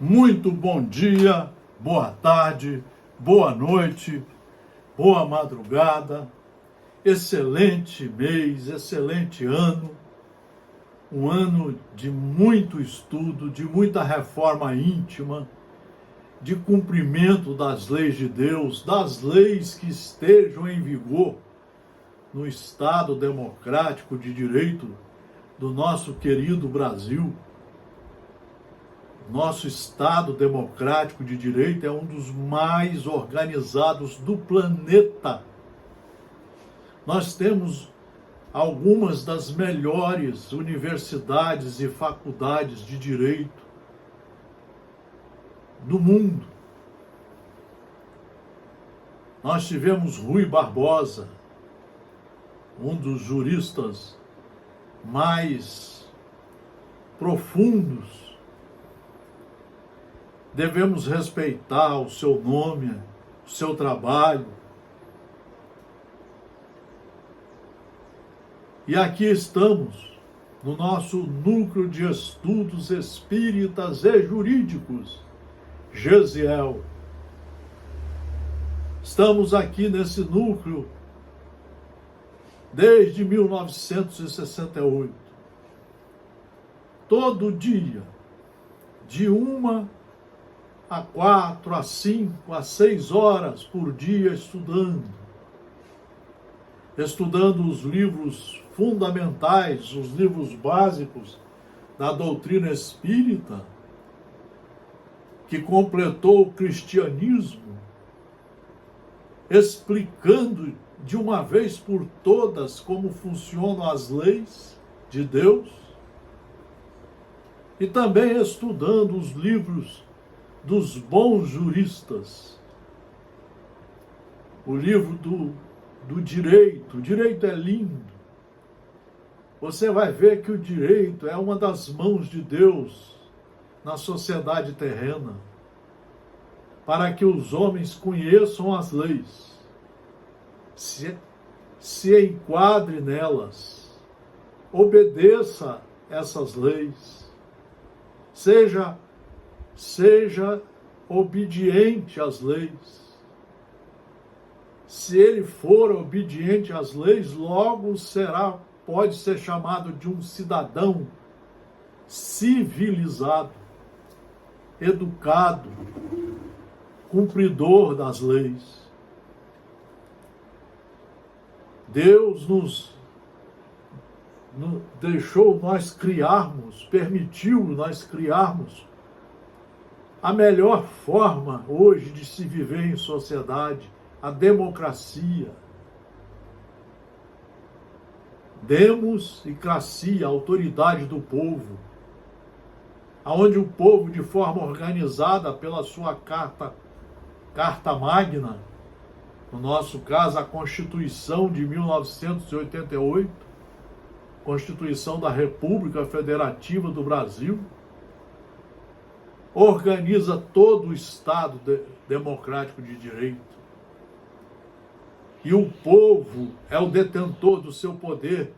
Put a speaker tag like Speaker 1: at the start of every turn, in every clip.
Speaker 1: Muito bom dia, boa tarde, boa noite, boa madrugada, excelente mês, excelente ano, um ano de muito estudo, de muita reforma íntima, de cumprimento das leis de Deus, das leis que estejam em vigor no Estado democrático de direito do nosso querido Brasil. Nosso Estado democrático de direito é um dos mais organizados do planeta. Nós temos algumas das melhores universidades e faculdades de direito do mundo. Nós tivemos Rui Barbosa, um dos juristas mais profundos. Devemos respeitar o seu nome, o seu trabalho. E aqui estamos, no nosso núcleo de estudos espíritas e jurídicos, Gesiel. Estamos aqui nesse núcleo desde 1968. Todo dia, de 1 a 4, a 5, a 6 horas por dia estudando os livros fundamentais, os livros básicos da doutrina espírita, que completou o cristianismo, explicando de uma vez por todas como funcionam as leis de Deus, e também estudando os livros dos bons juristas. O livro do direito. O direito é lindo. Você vai ver que o direito é uma das mãos de Deus na sociedade terrena, para que os homens conheçam as leis, se enquadre nelas, obedeça essas leis, seja obediente às leis. Se ele for obediente às leis, logo pode ser chamado de um cidadão civilizado, educado, cumpridor das leis. Deus nos deixou nós criarmos, permitiu nós criarmos a melhor forma hoje de se viver em sociedade, a democracia. Demos e cracia, a autoridade do povo, aonde o povo, de forma organizada pela sua carta magna, no nosso caso a Constituição de 1988, Constituição da República Federativa do Brasil, organiza todo o Estado democrático de direito. E o povo é o detentor do seu poder,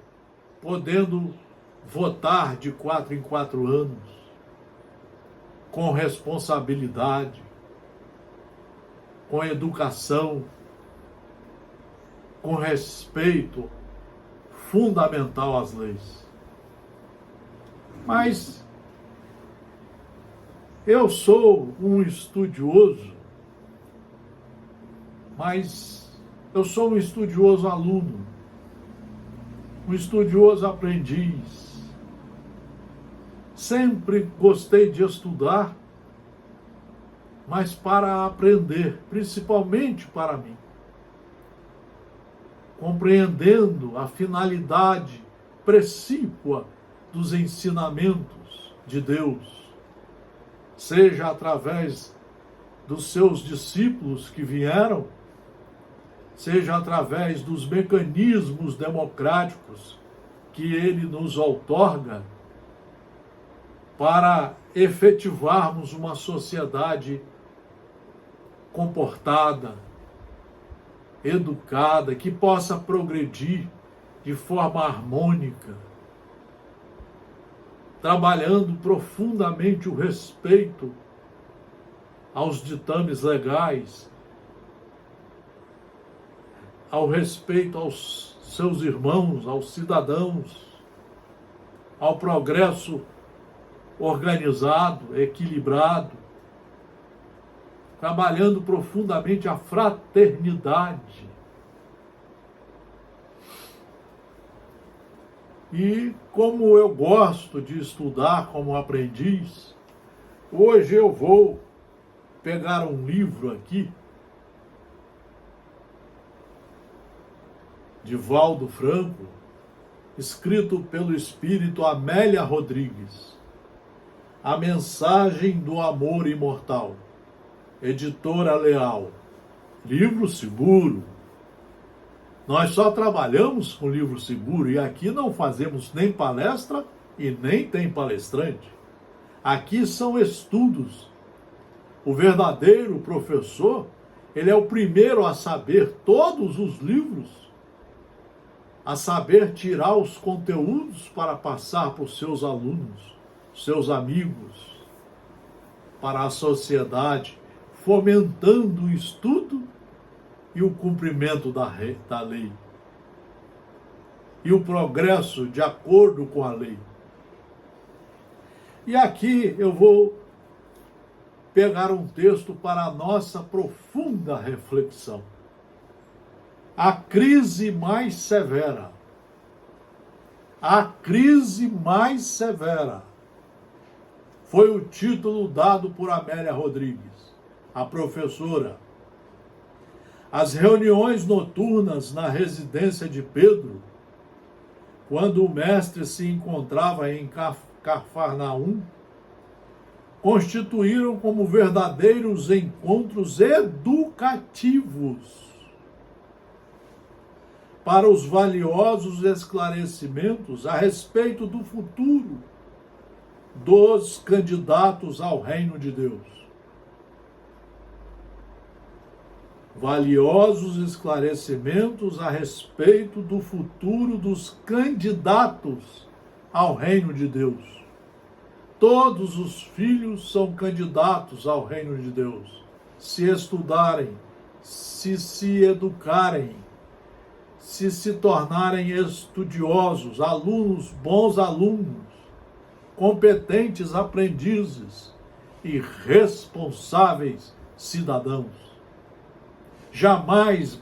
Speaker 1: podendo votar de 4 em 4 anos, com responsabilidade, com educação, com respeito fundamental às leis. Mas eu sou um estudioso, mas eu sou um estudioso aluno, um estudioso aprendiz. Sempre gostei de estudar, mas para aprender, principalmente para mim, compreendendo a finalidade precípua dos ensinamentos de Deus, seja através dos seus discípulos que vieram, seja através dos mecanismos democráticos que ele nos outorga para efetivarmos uma sociedade comportada, educada, que possa progredir de forma harmônica, trabalhando profundamente o respeito aos ditames legais, ao respeito aos seus irmãos, aos cidadãos, ao progresso organizado, equilibrado, trabalhando profundamente a fraternidade. E como eu gosto de estudar como aprendiz, hoje eu vou pegar um livro aqui, de Valdo Franco, escrito pelo espírito Amélia Rodrigues, A Mensagem do Amor Imortal, editora Leal, livro seguro. Nós só trabalhamos com livro seguro e aqui não fazemos nem palestra e nem tem palestrante. Aqui são estudos. O verdadeiro professor, ele é o primeiro a saber todos os livros, a saber tirar os conteúdos para passar para os seus alunos, seus amigos, para a sociedade, fomentando o estudo e o cumprimento da lei. E o progresso de acordo com a lei. E aqui eu vou pegar um texto para a nossa profunda reflexão. A crise mais severa. A crise mais severa. Foi o título dado por Amélia Rodrigues, a professora. As reuniões noturnas na residência de Pedro, quando o mestre se encontrava em Cafarnaum, constituíram como verdadeiros encontros educativos para os valiosos esclarecimentos a respeito do futuro dos candidatos ao reino de Deus. Valiosos esclarecimentos a respeito do futuro dos candidatos ao reino de Deus. Todos os filhos são candidatos ao reino de Deus, se estudarem, se educarem, se tornarem estudiosos, alunos, bons alunos, competentes aprendizes e responsáveis cidadãos. Jamais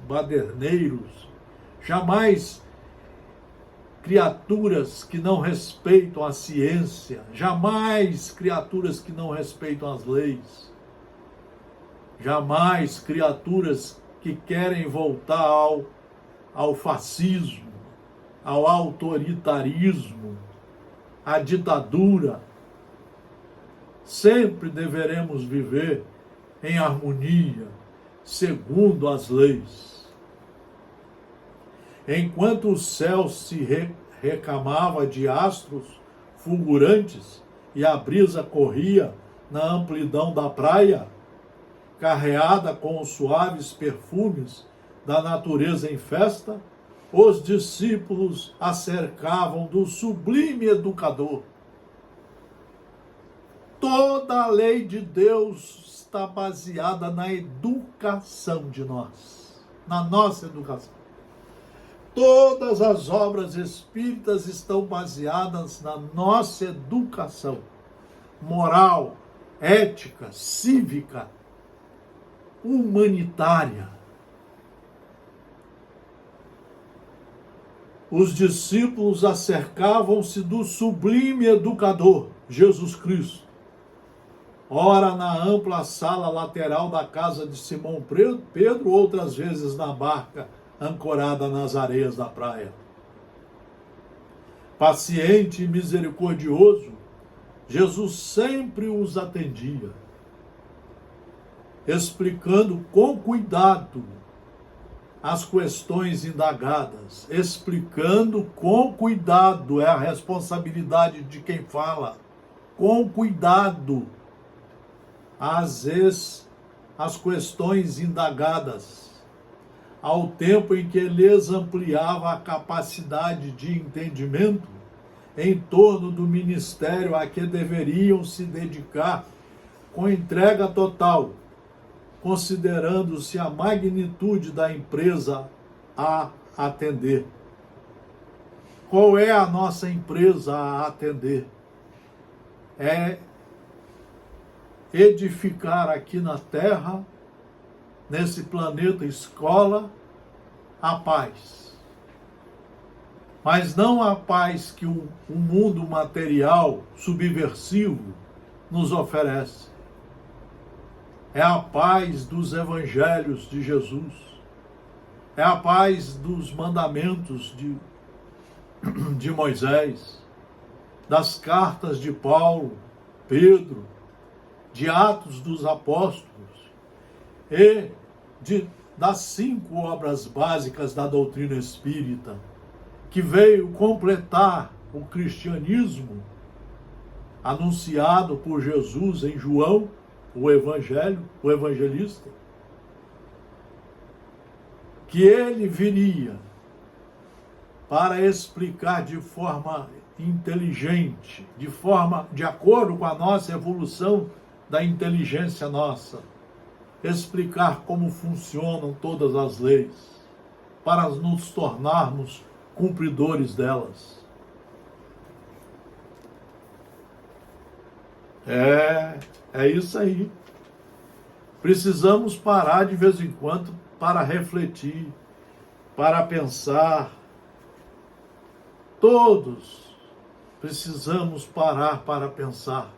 Speaker 1: baderneiros, jamais criaturas que não respeitam a ciência, jamais criaturas que não respeitam as leis, jamais criaturas que querem voltar ao fascismo, ao autoritarismo, à ditadura. Sempre deveremos viver em harmonia, segundo as leis. Enquanto o céu se recamava de astros fulgurantes e a brisa corria na amplidão da praia, carreada com os suaves perfumes da natureza em festa, os discípulos a cercavam do sublime educador. Toda a lei de Deus está baseada na educação de nós, na nossa educação. Todas as obras espíritas estão baseadas na nossa educação moral, ética, cívica, humanitária. Os discípulos acercavam-se do sublime educador, Jesus Cristo. Ora na ampla sala lateral da casa de Simão Pedro, outras vezes na barca ancorada nas areias da praia. Paciente e misericordioso, Jesus sempre os atendia, explicando com cuidado as questões indagadas, explicando com cuidado, é a responsabilidade de quem fala, com cuidado, às vezes, as questões indagadas, ao tempo em que lhes ampliava a capacidade de entendimento em torno do ministério a que deveriam se dedicar com entrega total, considerando-se a magnitude da empresa a atender. Qual é a nossa empresa a atender? É edificar aqui na Terra, nesse planeta escola, a paz. Mas não a paz que o mundo material subversivo nos oferece. É a paz dos evangelhos de Jesus. É a paz dos mandamentos de Moisés, das cartas de Paulo, Pedro, de Atos dos Apóstolos e das 5 obras básicas da doutrina espírita, que veio completar o cristianismo anunciado por Jesus em João, o evangelista, que ele viria para explicar de forma inteligente, de acordo com a nossa evolução da inteligência nossa, explicar como funcionam todas as leis, para nos tornarmos cumpridores delas. É isso aí. Precisamos parar de vez em quando para refletir, para pensar. Todos precisamos parar para pensar.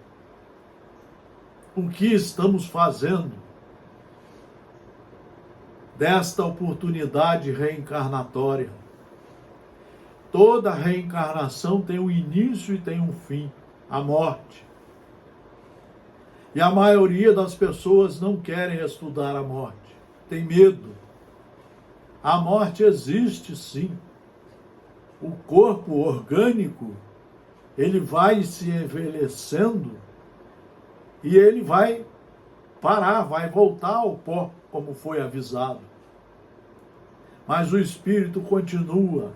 Speaker 1: O que estamos fazendo desta oportunidade reencarnatória? Toda reencarnação tem um início e tem um fim, a morte. E a maioria das pessoas não querem estudar a morte, tem medo. A morte existe sim. O corpo orgânico, ele vai se envelhecendo e ele vai parar, vai voltar ao pó, como foi avisado. Mas o espírito continua,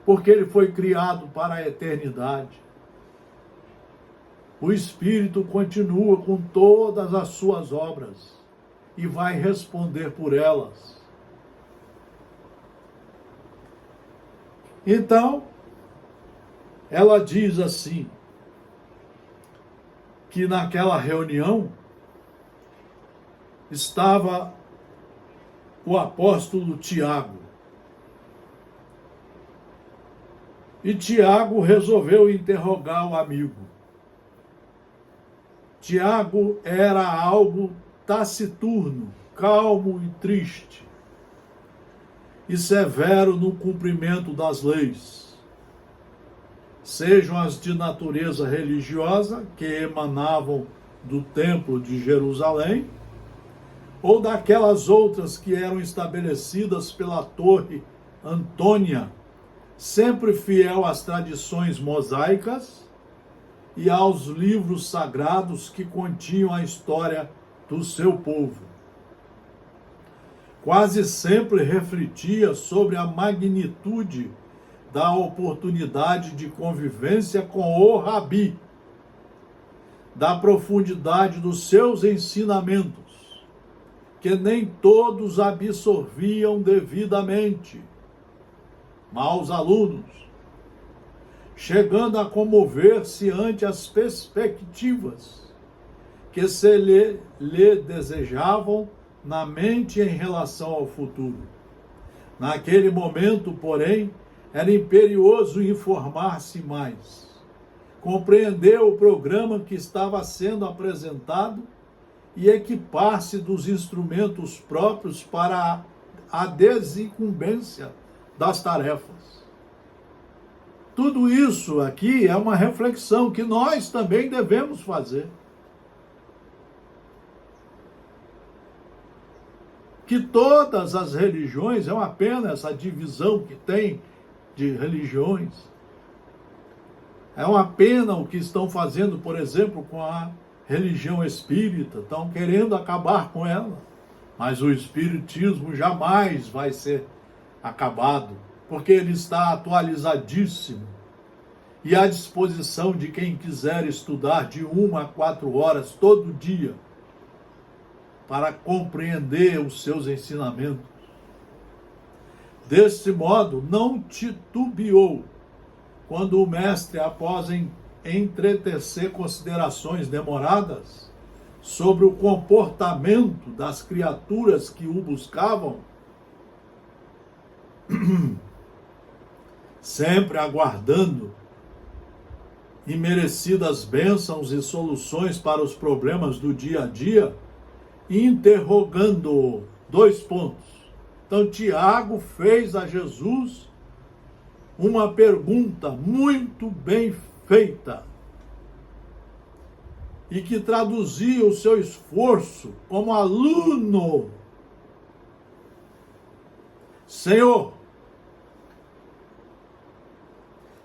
Speaker 1: porque ele foi criado para a eternidade. O espírito continua com todas as suas obras e vai responder por elas. Então, ela diz assim, que naquela reunião estava o apóstolo Tiago. E Tiago resolveu interrogar o amigo. Tiago era algo taciturno, calmo e triste, e severo no cumprimento das leis, sejam as de natureza religiosa, que emanavam do Templo de Jerusalém, ou daquelas outras que eram estabelecidas pela Torre Antônia, sempre fiel às tradições mosaicas e aos livros sagrados que continham a história do seu povo. Quase sempre refletia sobre a magnitude da oportunidade de convivência com o Rabi, da profundidade dos seus ensinamentos, que nem todos absorviam devidamente, maus alunos, chegando a comover-se ante as perspectivas que se lhe desejavam na mente em relação ao futuro. Naquele momento, porém, era imperioso informar-se mais, compreender o programa que estava sendo apresentado e equipar-se dos instrumentos próprios para a desincumbência das tarefas. Tudo isso aqui é uma reflexão que nós também devemos fazer. Que todas as religiões, é uma pena essa divisão que tem de religiões. É uma pena o que estão fazendo, por exemplo, com a religião espírita. Estão querendo acabar com ela. Mas o espiritismo jamais vai ser acabado, porque ele está atualizadíssimo. e à disposição de quem quiser estudar de 1 a 4 horas todo dia para compreender os seus ensinamentos. Deste modo, não titubeou quando o mestre, após entretecer considerações demoradas sobre o comportamento das criaturas que o buscavam, sempre aguardando imerecidas bênçãos e soluções para os problemas do dia a dia, interrogando-o. 2 pontos. Então, Tiago fez a Jesus uma pergunta muito bem feita e que traduzia o seu esforço como aluno. Senhor,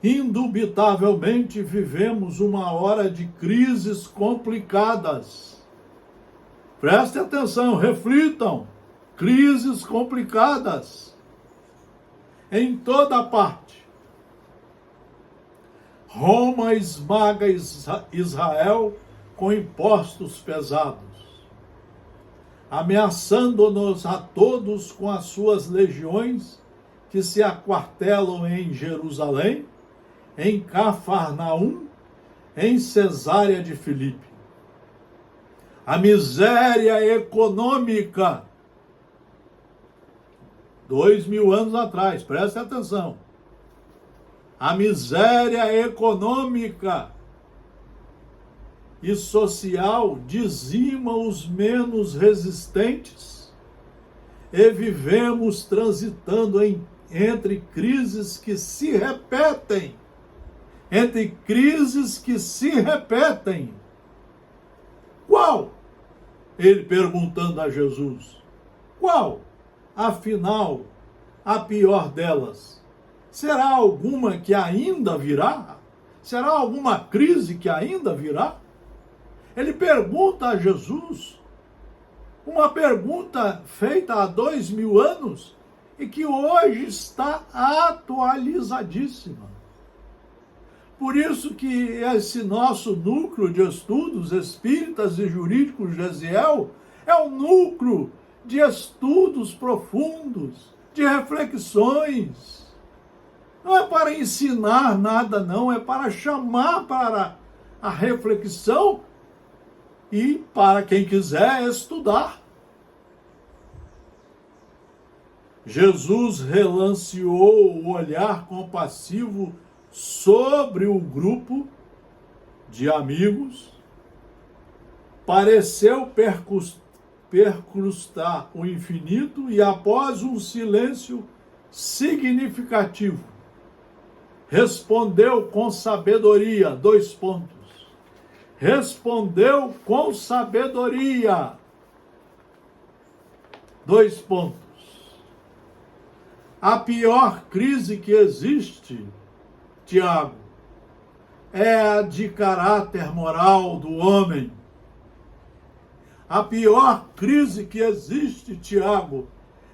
Speaker 1: indubitavelmente vivemos uma hora de crises complicadas. Prestem atenção, reflitam. Crises complicadas em toda parte. Roma esmaga Israel com impostos pesados, ameaçando-nos a todos com as suas legiões que se aquartelam em Jerusalém, em Cafarnaum, em Cesárea de Filipe. A miséria econômica, 2000 anos atrás, preste atenção. A miséria econômica e social dizima os menos resistentes e vivemos transitando entre crises que se repetem. Entre crises que se repetem. Qual? Ele perguntando a Jesus. Qual? Afinal, a pior delas. Será alguma que ainda virá? Será alguma crise que ainda virá? Ele pergunta a Jesus uma pergunta feita há 2000 anos e que hoje está atualizadíssima. Por isso que esse nosso núcleo de estudos espíritas e jurídicos Gesiel é um núcleo de estudos profundos, de reflexões. Não é para ensinar nada, não, é para chamar para a reflexão e para quem quiser estudar. Jesus relanceou o olhar compassivo sobre o grupo de amigos, pareceu percrustar o infinito e, após um silêncio significativo, respondeu com sabedoria. 2 pontos. Respondeu com sabedoria. 2 pontos. A pior crise que existe, Tiago, é a de caráter moral do homem. A pior crise que existe, Tiago,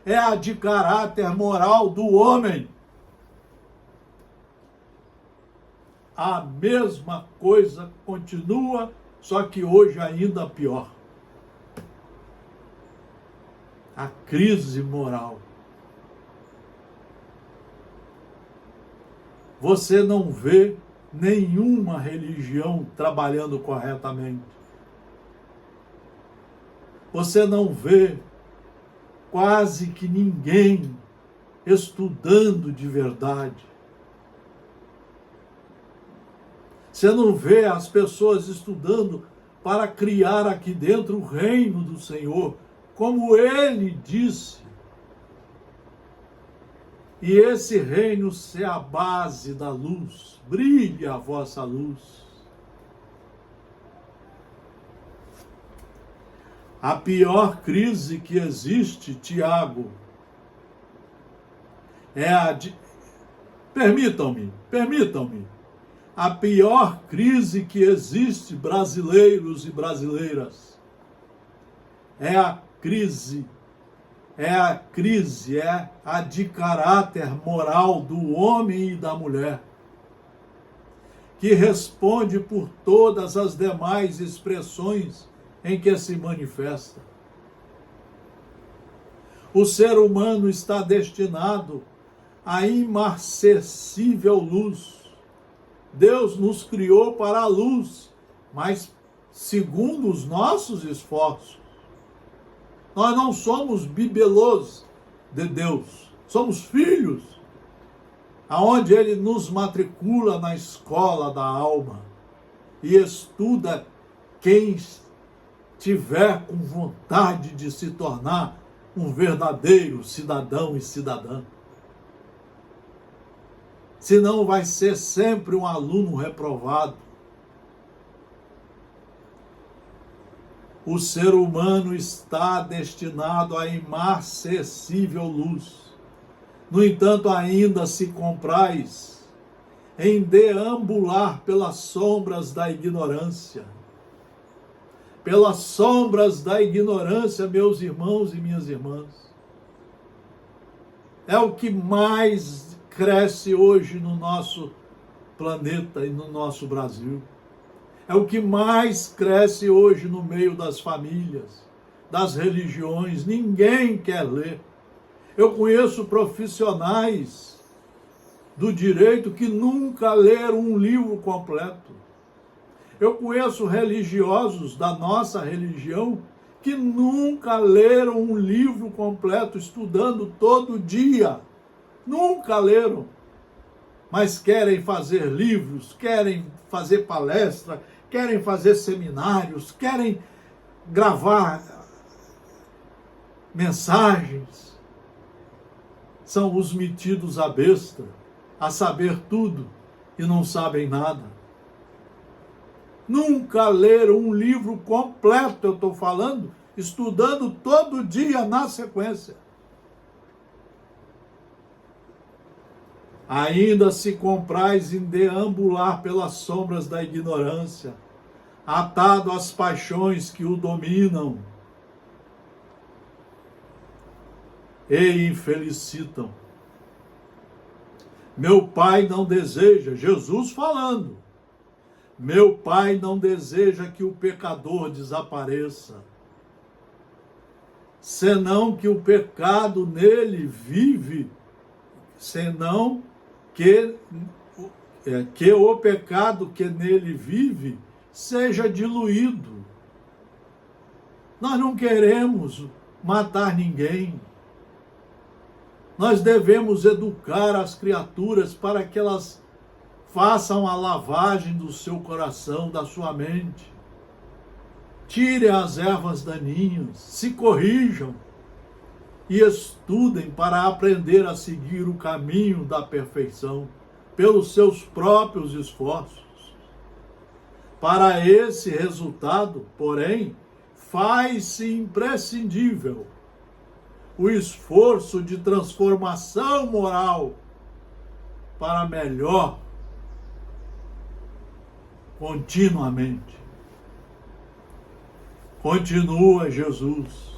Speaker 1: é a de caráter moral do homem. A mesma coisa continua, só que hoje ainda pior. A crise moral. Você não vê nenhuma religião trabalhando corretamente. Você não vê quase que ninguém estudando de verdade. Você não vê as pessoas estudando para criar aqui dentro o reino do Senhor, como Ele disse. E esse reino ser a base da luz. Brilhe a vossa luz. A pior crise que existe, Tiago, é a de... Permitam-me. A pior crise que existe, brasileiros e brasileiras, é a de caráter moral do homem e da mulher. que responde por todas as demais expressões em que se manifesta. O ser humano está destinado à imarcessível luz. Deus nos criou para a luz, mas segundo os nossos esforços. Nós não somos bibelôs de Deus, somos filhos, aonde Ele nos matricula na escola da alma e estuda quem tiver com vontade de se tornar um verdadeiro cidadão e cidadã. Senão vai ser sempre um aluno reprovado. O ser humano está destinado à imarcessível luz. No entanto, ainda se compraz em deambular pelas sombras da ignorância. Pelas sombras da ignorância, meus irmãos e minhas irmãs. É o que mais cresce hoje no nosso planeta e no nosso Brasil. É o que mais cresce hoje no meio das famílias, das religiões. Ninguém quer ler. Eu conheço profissionais do direito que nunca leram um livro completo. Eu conheço religiosos da nossa religião que nunca leram um livro completo, estudando todo dia. Nunca leram. Mas querem fazer livros, querem fazer palestra, querem fazer seminários, querem gravar mensagens. São os metidos à besta, a saber tudo e não sabem nada. Nunca leram um livro completo, eu estou falando, estudando todo dia na sequência. Ainda se compraz em deambular pelas sombras da ignorância, atado às paixões que o dominam e infelicitam. Meu Pai não deseja, Jesus falando, meu Pai não deseja que o pecador desapareça, senão que o pecado nele vive, senão que o pecado que nele vive seja diluído. Nós não queremos matar ninguém. Nós devemos educar as criaturas para que elas façam a lavagem do seu coração, da sua mente. Tirem as ervas daninhas, se corrijam e estudem para aprender a seguir o caminho da perfeição pelos seus próprios esforços. Para esse resultado, porém, faz-se imprescindível o esforço de transformação moral para melhor continuamente. Continua Jesus.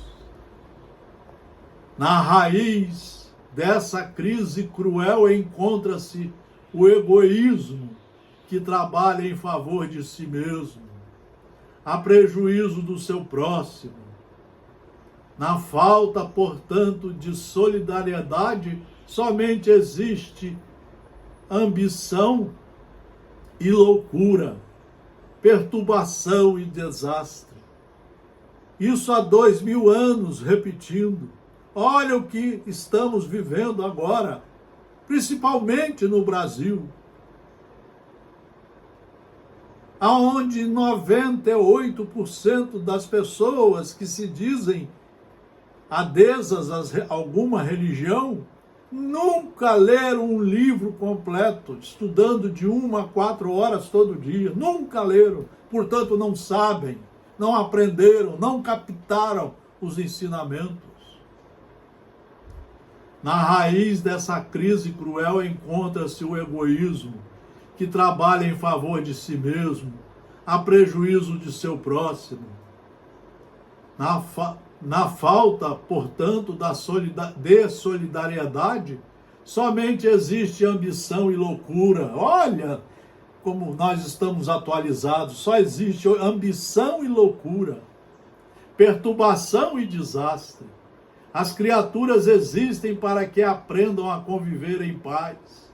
Speaker 1: Na raiz dessa crise cruel encontra-se o egoísmo que trabalha em favor de si mesmo, a prejuízo do seu próximo. Na falta, portanto, de solidariedade, somente existe ambição e loucura, perturbação e desastre. Isso há 2000 anos repetindo. Olha o que estamos vivendo agora, principalmente no Brasil, aonde 98% das pessoas que se dizem adesas a alguma religião nunca leram um livro completo, estudando de 1 a 4 horas todo dia. Nunca leram, portanto não sabem, não aprenderam, não captaram os ensinamentos. Na raiz dessa crise cruel encontra-se o egoísmo, que trabalha em favor de si mesmo, a prejuízo de seu próximo. Na falta, portanto, de solidariedade, somente existe ambição e loucura. Olha como nós estamos atualizados, só existe ambição e loucura, perturbação e desastre. As criaturas existem para que aprendam a conviver em paz,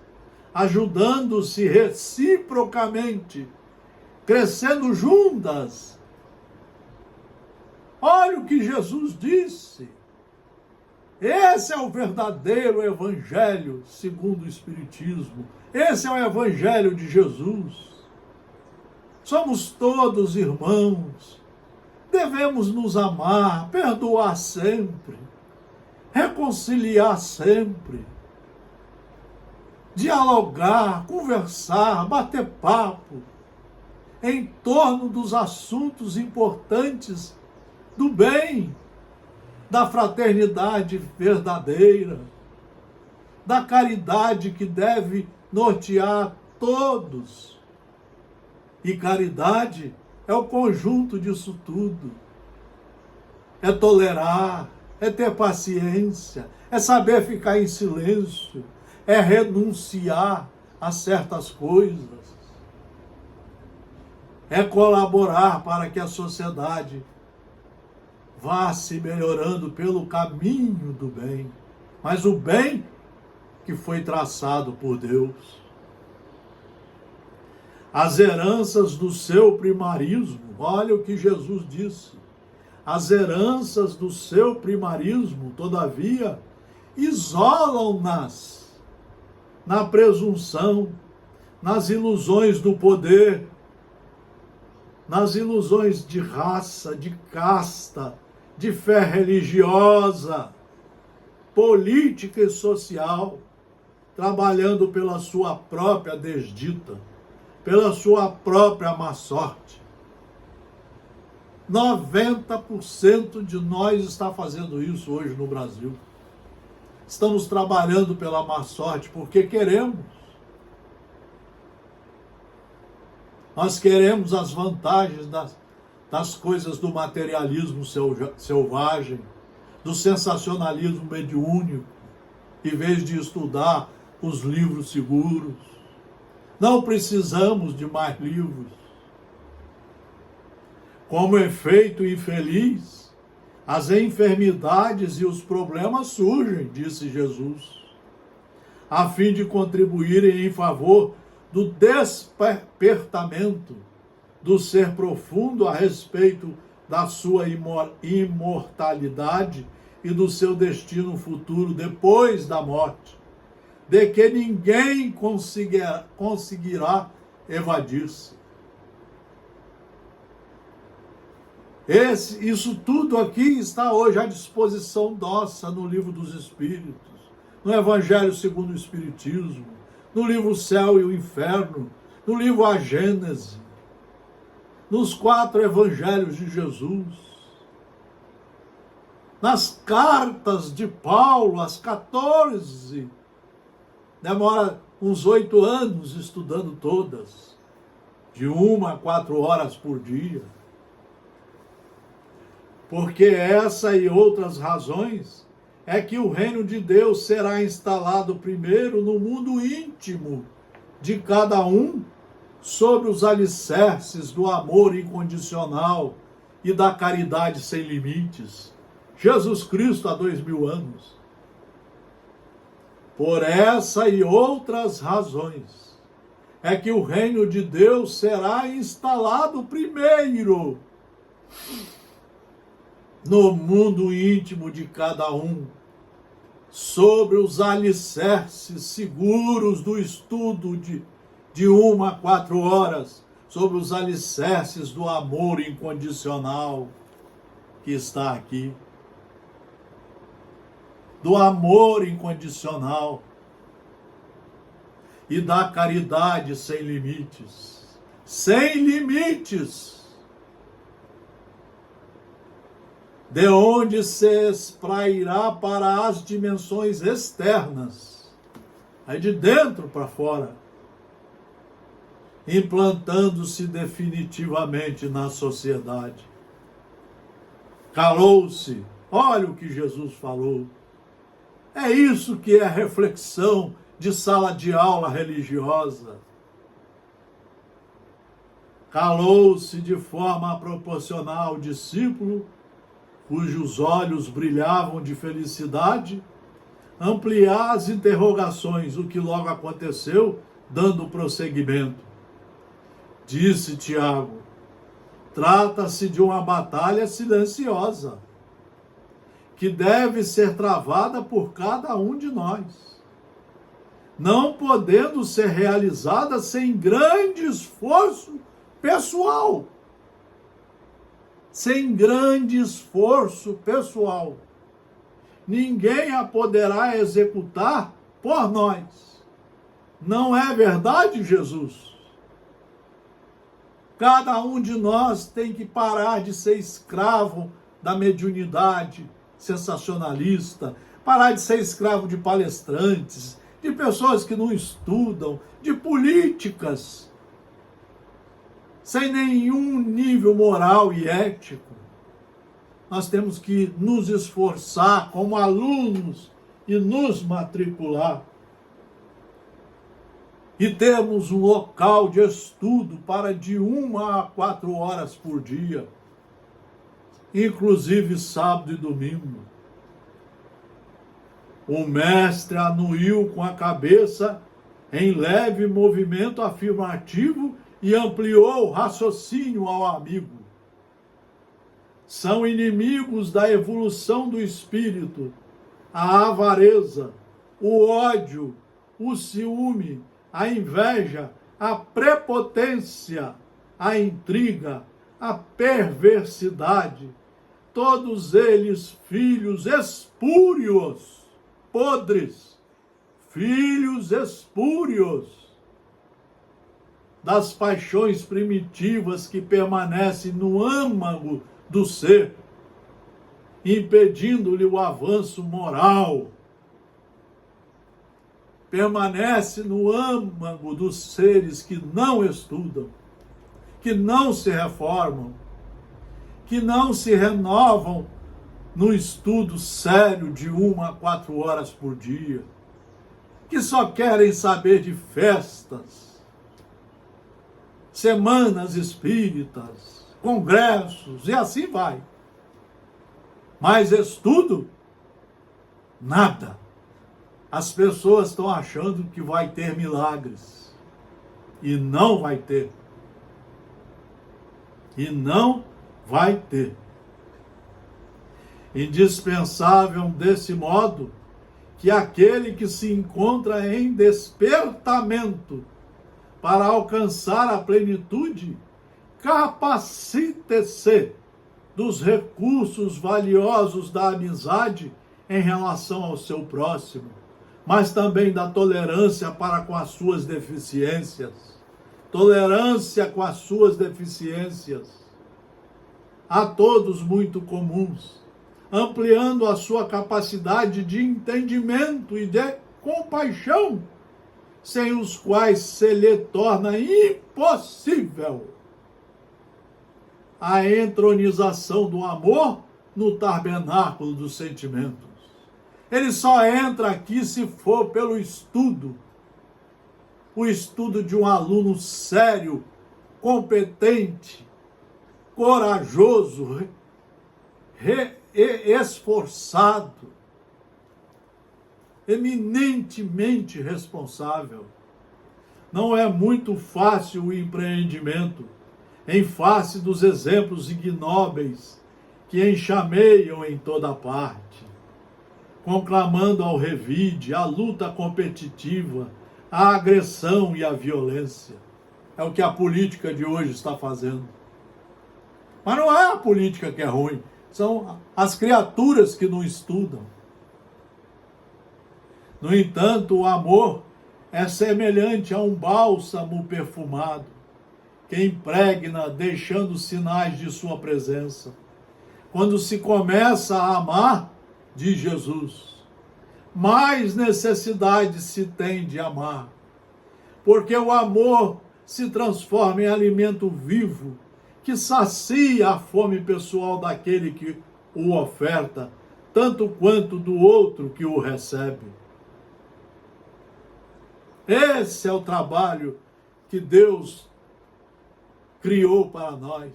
Speaker 1: ajudando-se reciprocamente, crescendo juntas. Olha o que Jesus disse. Esse é o verdadeiro evangelho segundo o Espiritismo. Esse é o evangelho de Jesus. Somos todos irmãos. Devemos nos amar, perdoar sempre, reconciliar sempre, dialogar, conversar, bater papo em torno dos assuntos importantes do bem, da fraternidade verdadeira, da caridade que deve nortear todos. E caridade é o conjunto disso tudo. É tolerar, é ter paciência, é saber ficar em silêncio, é renunciar a certas coisas, é colaborar para que a sociedade vá se melhorando pelo caminho do bem, mas o bem que foi traçado por Deus. As heranças do seu primarismo, olha o que Jesus disse, as heranças do seu primarismo, todavia, isolam-nas na presunção, nas ilusões do poder, nas ilusões de raça, de casta, de fé religiosa, política e social, trabalhando pela sua própria desdita, pela sua própria má sorte. 90% de nós está fazendo isso hoje no Brasil. Estamos trabalhando pela má sorte porque queremos. Nós queremos as vantagens das coisas do materialismo selvagem, do sensacionalismo mediúnico, em vez de estudar os livros seguros. Não precisamos de mais livros. Como efeito infeliz, as enfermidades e os problemas surgem, disse Jesus, a fim de contribuírem em favor do despertamento do ser profundo a respeito da sua imortalidade e do seu destino futuro depois da morte, de que ninguém conseguirá evadir-se. Isso tudo aqui está hoje à disposição nossa no Livro dos Espíritos, no Evangelho segundo o Espiritismo, no livro O Céu e o Inferno, no livro A Gênese, nos 4 Evangelhos de Jesus, nas cartas de Paulo, as 14, demora uns 8 anos estudando todas, de 1 a 4 horas por dia. Porque essa e outras razões é que o reino de Deus será instalado primeiro no mundo íntimo de cada um, sobre os alicerces do amor incondicional e da caridade sem limites. Jesus Cristo há 2000 anos. Por essa e outras razões é que o reino de Deus será instalado primeiro no mundo íntimo de cada um, sobre os alicerces seguros do estudo de 1 a 4 horas, sobre os alicerces do amor incondicional que está aqui. Do amor incondicional e da caridade sem limites. Sem limites! De onde se esprairá para as dimensões externas, aí de dentro para fora, implantando-se definitivamente na sociedade. Calou-se, olha o que Jesus falou. É isso que é reflexão de sala de aula religiosa. calou-se de forma proporcional o discípulo, cujos olhos brilhavam de felicidade, ampliar as interrogações, o que logo aconteceu, dando prosseguimento. Disse Tiago: trata-se de uma batalha silenciosa, que deve ser travada por cada um de nós, não podendo ser realizada sem grande esforço pessoal. Sem grande esforço pessoal. Ninguém a poderá executar por nós. Não é verdade, Jesus? Cada um de nós tem que parar de ser escravo da mediunidade sensacionalista, parar de ser escravo de palestrantes, de pessoas que não estudam, de políticas sem nenhum nível moral e ético. Nós temos que nos esforçar como alunos e nos matricular. E temos um local de estudo para de 1 a 4 horas por dia, inclusive sábado e domingo. O mestre anuiu com a cabeça em leve movimento afirmativo e ampliou o raciocínio ao amigo. São inimigos da evolução do espírito a avareza, o ódio, o ciúme, a inveja, a prepotência, a intriga, a perversidade, todos eles filhos espúrios, podres, filhos espúrios das paixões primitivas que permanecem no âmago do ser, impedindo-lhe o avanço moral. Permanece no âmago dos seres que não estudam, que não se reformam, que não se renovam no estudo sério de 1 a 4 horas por dia, que só querem saber de festas, semanas espíritas, congressos e assim vai. Mas estudo? Nada. As pessoas estão achando que vai ter milagres. E não vai ter. E não vai ter. Indispensável desse modo que aquele que se encontra em despertamento para alcançar a plenitude, capacite-se dos recursos valiosos da amizade em relação ao seu próximo, mas também da tolerância para com as suas deficiências. Tolerância com as suas deficiências, a todos muito comuns, ampliando a sua capacidade de entendimento e de compaixão, sem os quais se lhe torna impossível a entronização do amor no tabernáculo dos sentimentos. Ele só entra aqui se for pelo estudo, o estudo de um aluno sério, competente, corajoso, esforçado, eminentemente responsável. Não é muito fácil o empreendimento em face dos exemplos ignóbeis que enxameiam em toda parte, conclamando ao revide, a luta competitiva, a agressão e a violência. É o que a política de hoje está fazendo. Mas não é a política que é ruim, são as criaturas que não estudam. No entanto, o amor é semelhante a um bálsamo perfumado, que impregna, deixando sinais de sua presença. Quando se começa a amar, diz Jesus, mais necessidade se tem de amar, porque o amor se transforma em alimento vivo, que sacia a fome pessoal daquele que o oferta, tanto quanto do outro que o recebe. Esse é o trabalho que Deus criou para nós.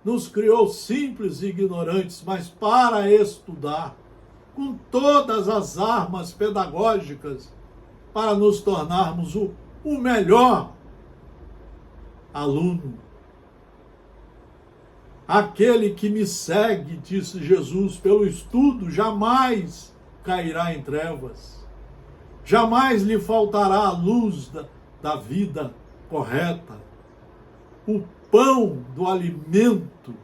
Speaker 1: Nos criou simples e ignorantes, mas para estudar, com todas as armas pedagógicas, para nos tornarmos o melhor aluno. Aquele que me segue, disse Jesus, pelo estudo, jamais cairá em trevas. Jamais lhe faltará a luz da vida correta. O pão do alimento,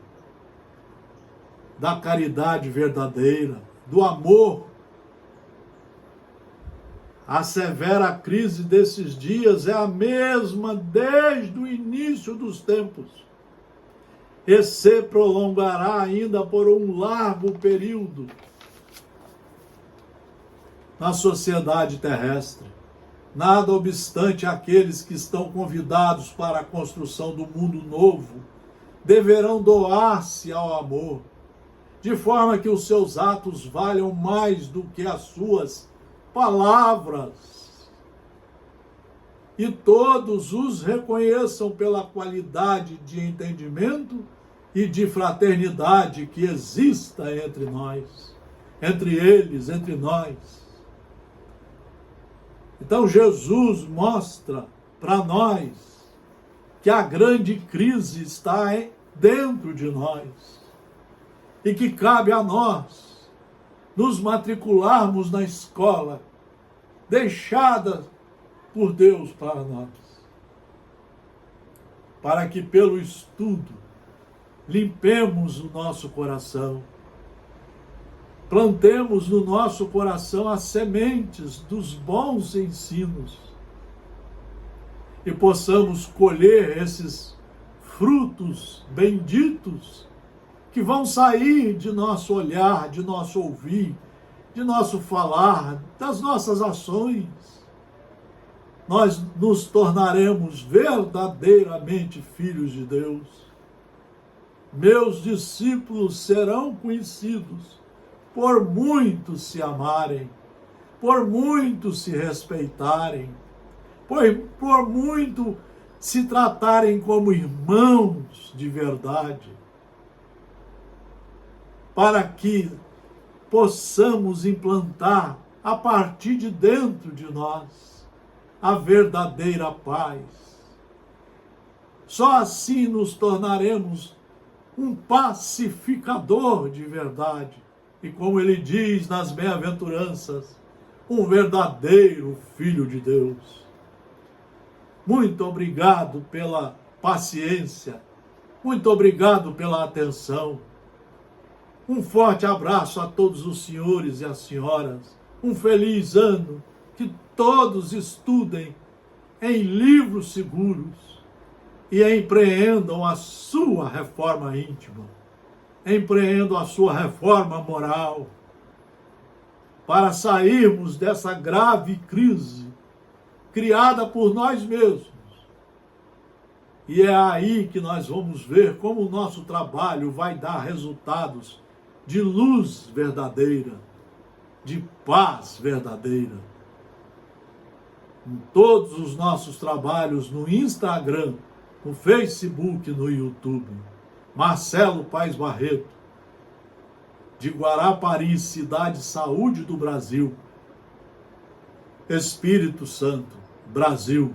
Speaker 1: da caridade verdadeira, do amor. A severa crise desses dias é a mesma desde o início dos tempos e se prolongará ainda por um largo período na sociedade terrestre. Nada obstante, aqueles que estão convidados para a construção do mundo novo deverão doar-se ao amor, de forma que os seus atos valham mais do que as suas palavras, e todos os reconheçam pela qualidade de entendimento e de fraternidade que exista entre nós, entre eles, entre nós. Então Jesus mostra para nós que a grande crise está dentro de nós e que cabe a nós nos matricularmos na escola deixada por Deus para nós, para que pelo estudo limpemos o nosso coração, plantemos no nosso coração as sementes dos bons ensinos e possamos colher esses frutos benditos que vão sair de nosso olhar, de nosso ouvir, de nosso falar, das nossas ações. Nós nos tornaremos verdadeiramente filhos de Deus. Meus discípulos serão conhecidos por muitos se amarem, por muitos se respeitarem, por muito se tratarem como irmãos de verdade, para que possamos implantar a partir de dentro de nós a verdadeira paz. Só assim nos tornaremos um pacificador de verdade. E como ele diz nas bem-aventuranças, um verdadeiro filho de Deus. Muito obrigado pela paciência. Muito obrigado pela atenção. Um forte abraço a todos os senhores e as senhoras. Um feliz ano. Que todos estudem em livros seguros e empreendam a sua reforma íntima. Empreendam a sua reforma moral para sairmos dessa grave crise criada por nós mesmos. E é aí que nós vamos ver como o nosso trabalho vai dar resultados de luz verdadeira, de paz verdadeira. Em todos os nossos trabalhos no Instagram, no Facebook, no YouTube. Marcelo Paes Barreto, de Guarapari, cidade saúde do Brasil. Espírito Santo, Brasil.